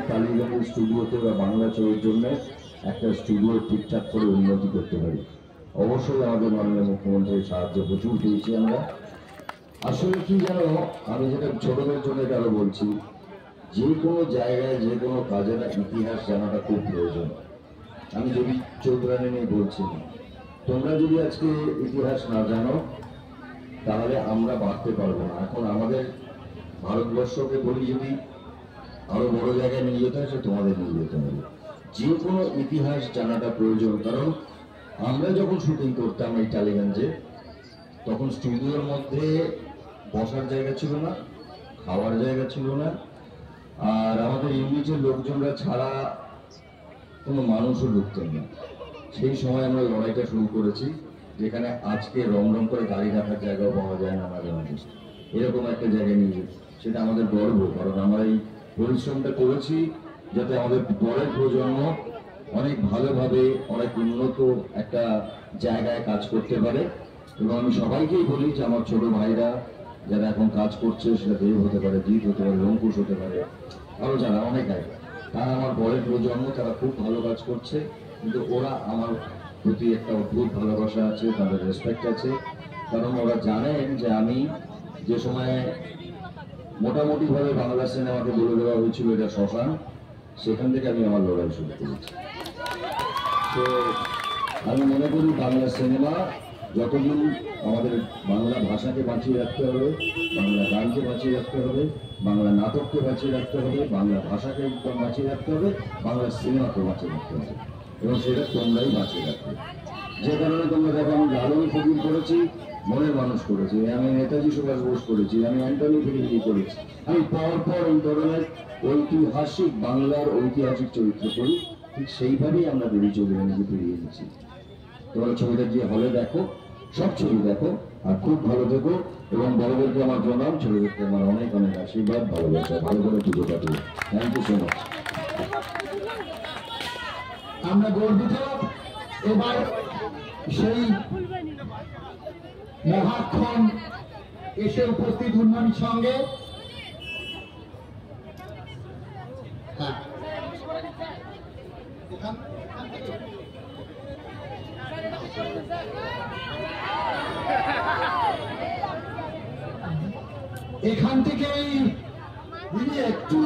টালিগঞ্জের স্টুডিওতে বা বাংলা ছবির জন্য একটা স্টুডিও ঠিকঠাক করে উন্নতি করতে পারি। অবশ্যই আমাদের মাননীয় মুখ্যমন্ত্রীর সাহায্য প্রচুর পেয়েছি আমরা। আসলে কি জানো, আমি যেটা ছোটদের জন্য আরো বলছি, যে কোনো জায়গায় যে কোনো কাজের ইতিহাস জানাটা খুব প্রয়োজন। আমি যদি চৌধুরানী নিয়ে বলছি না, তোমরা যদি আজকে ইতিহাস না জানো তাহলে আমরা বাড়তে পারবো না। এখন আমাদের ভারতবর্ষকে বলি যদি আরো বড় জায়গায় নিয়ে যেতে হয়, তোমাদের নিয়ে যেতে হবে। যে কোনো ইতিহাস জানাটা প্রয়োজন, কারণ আমরা যখন শুটিং করতাম এই টালিগঞ্জে, তখন স্টুডিওর মধ্যে বসার জায়গা ছিল না, খাওয়ার জায়গা ছিল না, আর আমাদের ইউনিটের লোকজনরা ছাড়া কোনো মানুষও ঢুকতেন না। সেই সময় আমরা লড়াইটা শুরু করেছি, যেখানে আজকে রং রং করে গাড়ি রাখার জায়গাও পাওয়া যায় না মাঝে মাঝে, এরকম একটা জায়গায় নিয়ে যেতে। সেটা আমাদের গর্ব, কারণ আমরা এই পরিশ্রমটা করেছি যাতে আমাদের পরের প্রজন্ম অনেক ভালোভাবে অনেক উন্নত একটা জায়গায় কাজ করতে পারে। এবং আমি সবাইকেই বলি যে আমার ছোট ভাইরা যারা এখন কাজ করছে, সেটা দেব হতে পারে, জিৎ হতে পারে, লঙ্কুশ হতে পারে, আরো যারা অনেক আছে, তারা আমার পরের প্রজন্ম, তারা খুব ভালো কাজ করছে। কিন্তু ওরা আমার প্রতি একটা অদ্ভুত ভালোবাসা আছে, তাদের রেসপেক্ট আছে, কারণ ওরা জানেন যে আমি যে সময়ে মোটামুটি ভাবে বাংলা সিনেমাকে বলে দেওয়া হয়েছিল এটা শ্মশান, সেখান থেকে আমি আমার লড়াই শুরু করেছি। তো আমি মনে করি বাংলা সিনেমা যতদিন আমাদের বাংলা ভাষাকে বাঁচিয়ে রাখতে হবে, বাংলা গানকে বাঁচিয়ে রাখতে হবে, বাংলা নাটককে বাঁচিয়ে রাখতে হবে, বাংলা ভাষাকে বাঁচিয়ে রাখতে হবে, বাংলা সিনেমাকে বাঁচিয়ে রাখতে হবে, এবং সেটা তোমরাই বাঁচিয়ে রাখবে। যে কারণে তোমরা দেখো, আমি লালন ফকির করেছি, মনের মানুষ করেছি, আমি নেতাজি সুভাষ বোস করেছি, আমি অ্যান্টনি ফিরিঙ্গি করেছি, আমি পরপর এই ধরনের ঐতিহাসিক বাংলার ঐতিহাসিক চরিত্র করি। ঠিক সেইভাবেই আমরা দেবী চৌধুরানীকে পেরিয়ে গেছি। তোমরা ছবিটা গিয়ে হলে দেখো, সব ছবি দেখো, আর খুব ভালো থেকো। এবং বড়দেরকে আমার প্রণাম, ছোটদেরকে আমার অনেক অনেক আশীর্বাদ, ভালোবাসা, ভালো করে পুজো কাটবে। Thank you so much. আমরা গর্বিত এবার সেই মহাক্ষণ এসে উপস্থিত উন্নয়নের সঙ্গে। হ্যাঁ, এখান থেকেই একটু